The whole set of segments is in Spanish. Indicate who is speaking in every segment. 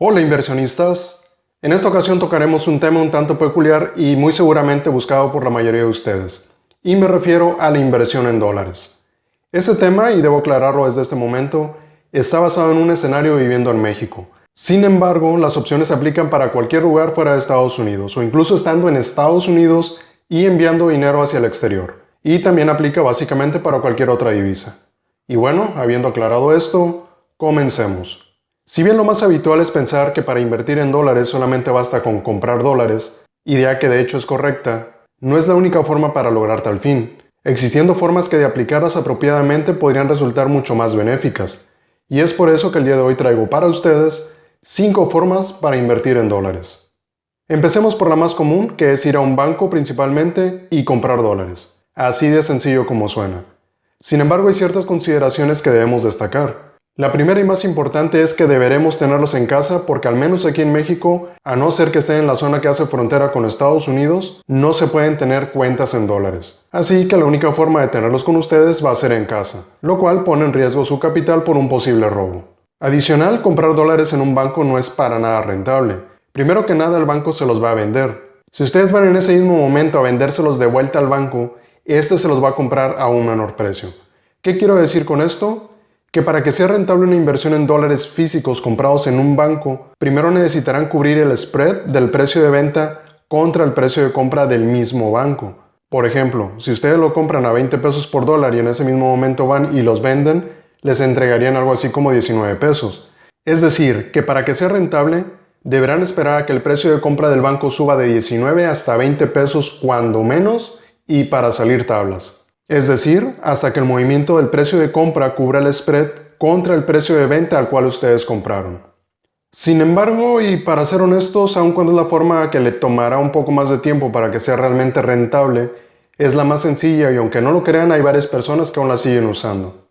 Speaker 1: Hola inversionistas, en esta ocasión tocaremos un tema un tanto peculiar y muy seguramente buscado por la mayoría de ustedes, y me refiero a la inversión en dólares. Este tema, y debo aclararlo desde este momento, está basado en un escenario viviendo en México. Sin embargo, las opciones se aplican para cualquier lugar fuera de Estados Unidos, o incluso estando en Estados Unidos y enviando dinero hacia el exterior. Y también aplica básicamente para cualquier otra divisa. Y bueno, habiendo aclarado esto, comencemos. Si bien lo más habitual es pensar que para invertir en dólares solamente basta con comprar dólares, idea que de hecho es correcta, no es la única forma para lograr tal fin, existiendo formas que de aplicarlas apropiadamente podrían resultar mucho más benéficas. Y es por eso que el día de hoy traigo para ustedes 5 formas para invertir en dólares. Empecemos por la más común, que es ir a un banco principalmente y comprar dólares. Así de sencillo como suena. Sin embargo, hay ciertas consideraciones que debemos destacar. La primera y más importante es que deberemos tenerlos en casa porque al menos aquí en México, a no ser que estén en la zona que hace frontera con Estados Unidos, no se pueden tener cuentas en dólares. Así que la única forma de tenerlos con ustedes va a ser en casa, lo cual pone en riesgo su capital por un posible robo. Adicional, comprar dólares en un banco no es para nada rentable. Primero que nada, el banco se los va a vender. Si ustedes van en ese mismo momento a vendérselos de vuelta al banco, este se los va a comprar a un menor precio. ¿Qué quiero decir con esto? Que para que sea rentable una inversión en dólares físicos comprados en un banco, primero necesitarán cubrir el spread del precio de venta contra el precio de compra del mismo banco. Por ejemplo, si ustedes lo compran a 20 pesos por dólar y en ese mismo momento van y los venden, les entregarían algo así como 19 pesos. Es decir, que para que sea rentable, deberán esperar a que el precio de compra del banco suba de 19 hasta 20 pesos cuando menos y para salir tablas. Es decir, hasta que el movimiento del precio de compra cubra el spread contra el precio de venta al cual ustedes compraron. Sin embargo, y para ser honestos, aun cuando es la forma que le tomará un poco más de tiempo para que sea realmente rentable, es la más sencilla y aunque no lo crean, hay varias personas que aún la siguen usando.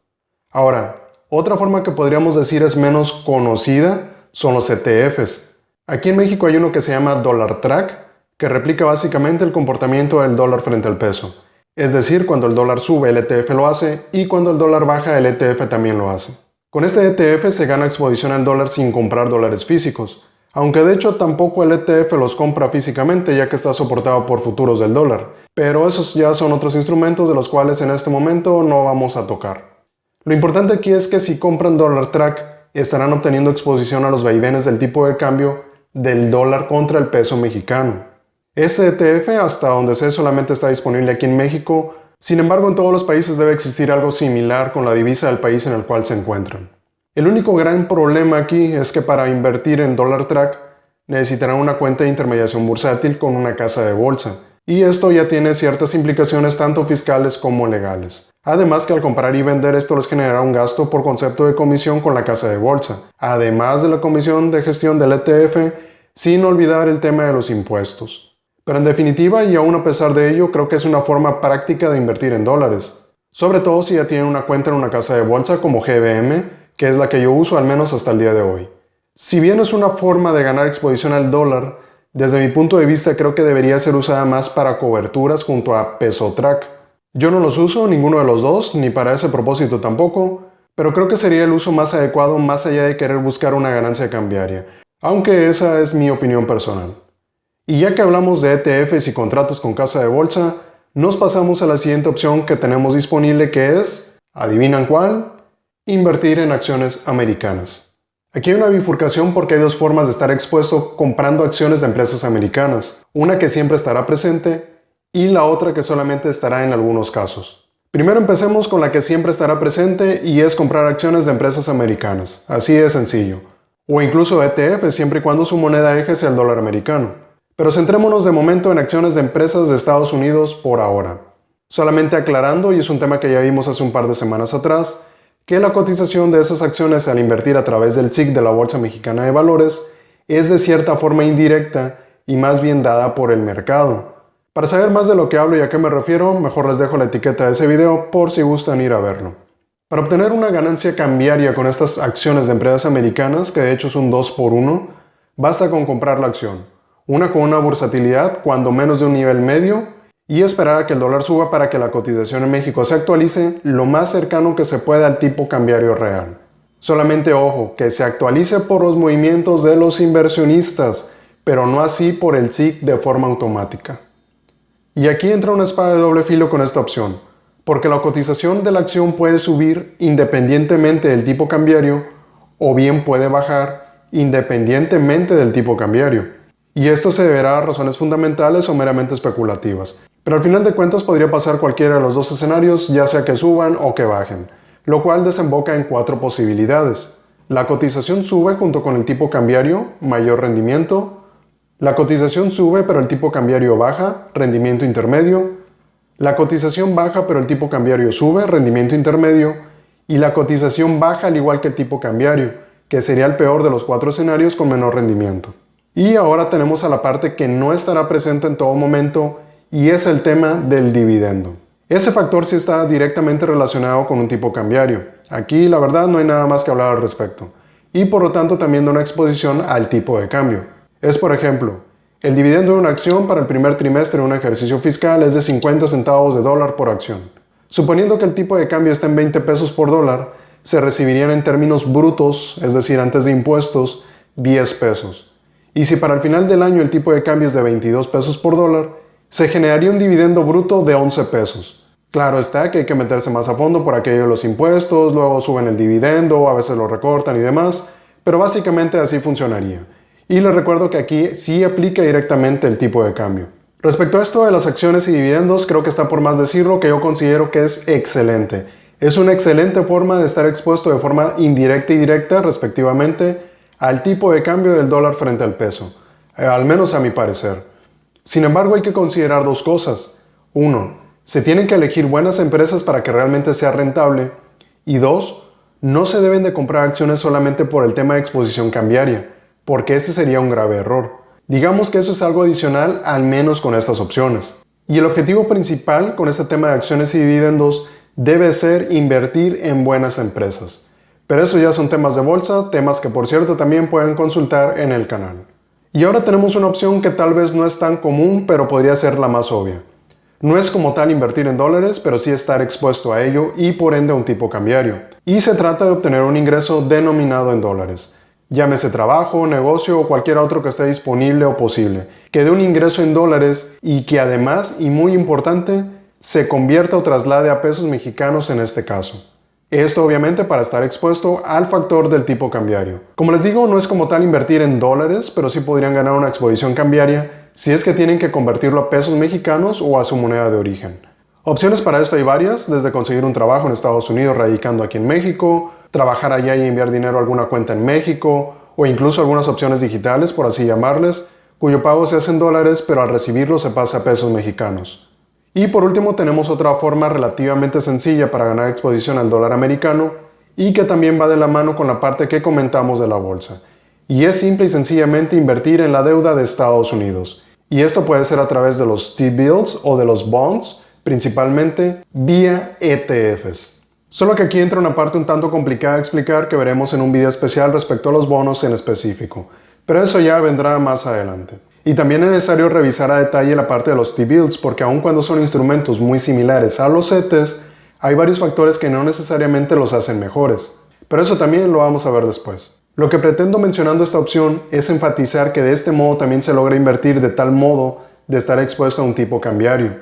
Speaker 1: Ahora, otra forma que podríamos decir es menos conocida son los ETFs. Aquí en México hay uno que se llama Dollar Track, que replica básicamente el comportamiento del dólar frente al peso. Es decir, cuando el dólar sube, el ETF lo hace, y cuando el dólar baja, el ETF también lo hace. Con este ETF se gana exposición al dólar sin comprar dólares físicos, aunque de hecho tampoco el ETF los compra físicamente ya que está soportado por futuros del dólar, pero esos ya son otros instrumentos de los cuales en este momento no vamos a tocar. Lo importante aquí es que si compran Dollar Track, estarán obteniendo exposición a los vaivenes del tipo de cambio del dólar contra el peso mexicano. Este ETF, hasta donde sé, solamente está disponible aquí en México, sin embargo en todos los países debe existir algo similar con la divisa del país en el cual se encuentran. El único gran problema aquí es que para invertir en Dollar Track necesitarán una cuenta de intermediación bursátil con una casa de bolsa, y esto ya tiene ciertas implicaciones tanto fiscales como legales. Además que al comprar y vender esto les generará un gasto por concepto de comisión con la casa de bolsa, además de la comisión de gestión del ETF, sin olvidar el tema de los impuestos. Pero en definitiva, y aún a pesar de ello, creo que es una forma práctica de invertir en dólares. Sobre todo si ya tienen una cuenta en una casa de bolsa como GBM, que es la que yo uso al menos hasta el día de hoy. Si bien es una forma de ganar exposición al dólar, desde mi punto de vista creo que debería ser usada más para coberturas junto a PesoTrack. Yo no los uso, ninguno de los dos, ni para ese propósito tampoco, pero creo que sería el uso más adecuado más allá de querer buscar una ganancia cambiaria, aunque esa es mi opinión personal. Y ya que hablamos de ETFs y contratos con casa de bolsa, nos pasamos a la siguiente opción que tenemos disponible, que es, ¿adivinan cuál? Invertir en acciones americanas. Aquí hay una bifurcación porque hay dos formas de estar expuesto comprando acciones de empresas americanas, una que siempre estará presente y la otra que solamente estará en algunos casos. Primero empecemos con la que siempre estará presente y es comprar acciones de empresas americanas, así de sencillo, o incluso ETFs siempre y cuando su moneda eje sea el dólar americano. Pero centrémonos de momento en acciones de empresas de Estados Unidos por ahora. Solamente aclarando, y es un tema que ya vimos hace un par de semanas atrás, que la cotización de esas acciones al invertir a través del SIC de la Bolsa Mexicana de Valores es de cierta forma indirecta y más bien dada por el mercado. Para saber más de lo que hablo y a qué me refiero, mejor les dejo la etiqueta de ese video por si gustan ir a verlo. Para obtener una ganancia cambiaria con estas acciones de empresas americanas, que de hecho es un 2 por 1, basta con comprar la acción. Una con una bursatilidad cuando menos de un nivel medio y esperar a que el dólar suba para que la cotización en México se actualice lo más cercano que se pueda al tipo cambiario real. Solamente ojo, que se actualice por los movimientos de los inversionistas, pero no así por el SIC de forma automática. Y aquí entra una espada de doble filo con esta opción, porque la cotización de la acción puede subir independientemente del tipo cambiario o bien puede bajar independientemente del tipo cambiario. Y esto se deberá a razones fundamentales o meramente especulativas. Pero al final de cuentas podría pasar cualquiera de los dos escenarios, ya sea que suban o que bajen, lo cual desemboca en 4 posibilidades. La cotización sube junto con el tipo cambiario, mayor rendimiento. La cotización sube pero el tipo cambiario baja, rendimiento intermedio. La cotización baja pero el tipo cambiario sube, rendimiento intermedio. Y la cotización baja al igual que el tipo cambiario, que sería el peor de los 4 escenarios con menor rendimiento. Y ahora tenemos a la parte que no estará presente en todo momento y es el tema del dividendo. Ese factor sí está directamente relacionado con un tipo cambiario. Aquí la verdad no hay nada más que hablar al respecto. Y por lo tanto también da una exposición al tipo de cambio. Es por ejemplo, el dividendo de una acción para el primer trimestre de un ejercicio fiscal es de 50 centavos de dólar por acción. Suponiendo que el tipo de cambio está en 20 pesos por dólar, se recibirían en términos brutos, es decir, antes de impuestos, 10 pesos. Y si para el final del año el tipo de cambio es de 22 pesos por dólar, se generaría un dividendo bruto de 11 pesos. Claro está que hay que meterse más a fondo por aquello de los impuestos, luego suben el dividendo, a veces lo recortan y demás, pero básicamente así funcionaría. Y les recuerdo que aquí sí aplica directamente el tipo de cambio. Respecto a esto de las acciones y dividendos, creo que está por más decirlo que yo considero que es excelente. Es una excelente forma de estar expuesto de forma indirecta y directa, respectivamente, al tipo de cambio del dólar frente al peso, al menos a mi parecer. Sin embargo, hay que considerar 2 cosas. 1. Se tienen que elegir buenas empresas para que realmente sea rentable. Y 2. No se deben de comprar acciones solamente por el tema de exposición cambiaria, porque ese sería un grave error. Digamos que eso es algo adicional, al menos con estas opciones. Y el objetivo principal con este tema de acciones y dividendos debe ser invertir en buenas empresas. Pero eso ya son temas de bolsa, temas que por cierto también pueden consultar en el canal. Y ahora tenemos una opción que tal vez no es tan común, pero podría ser la más obvia. No es como tal invertir en dólares, pero sí estar expuesto a ello y por ende a un tipo cambiario. Y se trata de obtener un ingreso denominado en dólares. Llámese trabajo, negocio o cualquier otro que esté disponible o posible, que dé un ingreso en dólares y que además, y muy importante, se convierta o traslade a pesos mexicanos en este caso. Esto obviamente para estar expuesto al factor del tipo cambiario. Como les digo, no es como tal invertir en dólares, pero sí podrían ganar una exposición cambiaria si es que tienen que convertirlo a pesos mexicanos o a su moneda de origen. Opciones para esto hay varias, desde conseguir un trabajo en Estados Unidos radicando aquí en México, trabajar allá y enviar dinero a alguna cuenta en México, o incluso algunas opciones digitales, por así llamarles, cuyo pago se hace en dólares, pero al recibirlo se pasa a pesos mexicanos. Y por último tenemos otra forma relativamente sencilla para ganar exposición al dólar americano y que también va de la mano con la parte que comentamos de la bolsa. Y es simple y sencillamente invertir en la deuda de Estados Unidos. Y esto puede ser a través de los T-bills o de los bonds, principalmente vía ETFs. Solo que aquí entra una parte un tanto complicada de explicar que veremos en un video especial respecto a los bonos en específico, pero eso ya vendrá más adelante. Y también es necesario revisar a detalle la parte de los T-bills porque aun cuando son instrumentos muy similares a los CETES, hay varios factores que no necesariamente los hacen mejores, pero eso también lo vamos a ver después. Lo que pretendo mencionando esta opción es enfatizar que de este modo también se logra invertir de tal modo de estar expuesto a un tipo cambiario,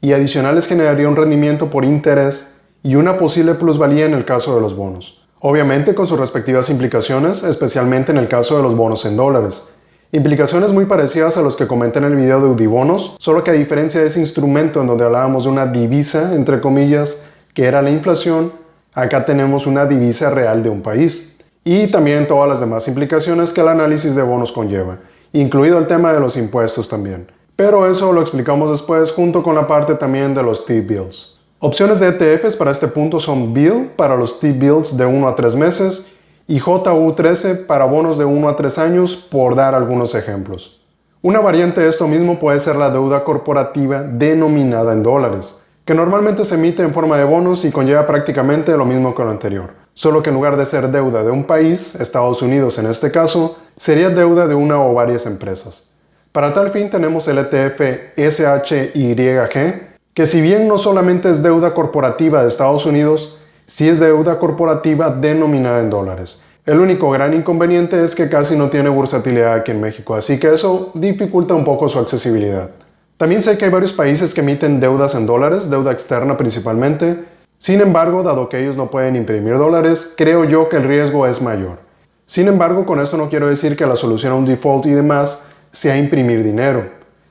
Speaker 1: y adicional les generaría un rendimiento por interés y una posible plusvalía en el caso de los bonos. Obviamente con sus respectivas implicaciones, especialmente en el caso de los bonos en dólares. Implicaciones muy parecidas a los que comenté en el video de Udibonos, solo que a diferencia de ese instrumento en donde hablábamos de una divisa, entre comillas, que era la inflación, acá tenemos una divisa real de un país. Y también todas las demás implicaciones que el análisis de bonos conlleva, incluido el tema de los impuestos también. Pero eso lo explicamos después junto con la parte también de los T-bills. Opciones de ETFs para este punto son Bill para los T-bills de 1 a 3 meses y JU13 para bonos de 1 a 3 años, por dar algunos ejemplos. Una variante de esto mismo puede ser la deuda corporativa denominada en dólares, que normalmente se emite en forma de bonos y conlleva prácticamente lo mismo que lo anterior, solo que en lugar de ser deuda de un país, Estados Unidos en este caso, sería deuda de una o varias empresas. Para tal fin tenemos el ETF SHYG, que si bien no solamente es deuda corporativa de Estados Unidos, si es deuda corporativa denominada en dólares. El único gran inconveniente es que casi no tiene bursatilidad aquí en México, así que eso dificulta un poco su accesibilidad. También sé que hay varios países que emiten deudas en dólares, deuda externa principalmente. Sin embargo, dado que ellos no pueden imprimir dólares, creo yo que el riesgo es mayor. Sin embargo, con esto no quiero decir que la solución a un default y demás sea imprimir dinero.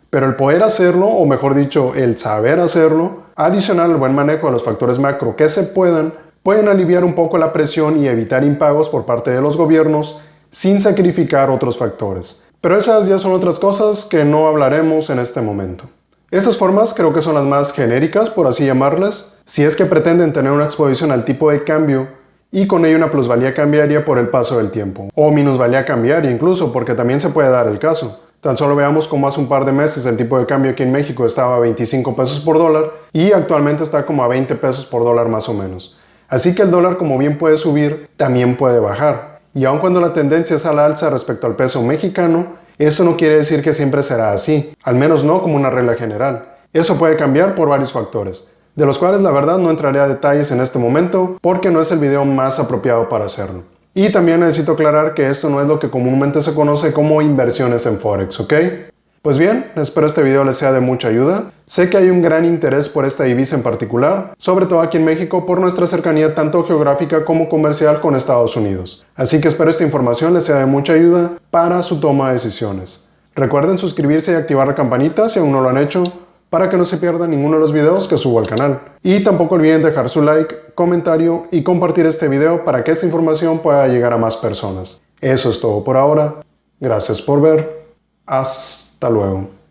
Speaker 1: Pero el poder hacerlo, o mejor dicho, el saber hacerlo, adicional al buen manejo de los factores macro que se pueden aliviar un poco la presión y evitar impagos por parte de los gobiernos sin sacrificar otros factores. Pero esas ya son otras cosas que no hablaremos en este momento. Esas formas creo que son las más genéricas, por así llamarlas, si es que pretenden tener una exposición al tipo de cambio y con ello una plusvalía cambiaria por el paso del tiempo, o minusvalía cambiaria incluso, porque también se puede dar el caso. Tan solo veamos cómo hace un par de meses el tipo de cambio aquí en México estaba a 25 pesos por dólar y actualmente está como a 20 pesos por dólar más o menos. Así que el dólar, como bien puede subir, también puede bajar. Y aun cuando la tendencia es a la alza respecto al peso mexicano, eso no quiere decir que siempre será así, al menos no como una regla general. Eso puede cambiar por varios factores, de los cuales la verdad no entraré a detalles en este momento porque no es el video más apropiado para hacerlo. Y también necesito aclarar que esto no es lo que comúnmente se conoce como inversiones en Forex, ¿ok? Pues bien, espero este video les sea de mucha ayuda. Sé que hay un gran interés por esta divisa en particular, sobre todo aquí en México por nuestra cercanía tanto geográfica como comercial con Estados Unidos. Así que espero esta información les sea de mucha ayuda para su toma de decisiones. Recuerden suscribirse y activar la campanita si aún no lo han hecho, para que no se pierdan ninguno de los videos que subo al canal. Y tampoco olviden dejar su like, comentario y compartir este video para que esta información pueda llegar a más personas. Eso es todo por ahora. Gracias por ver. Hasta luego.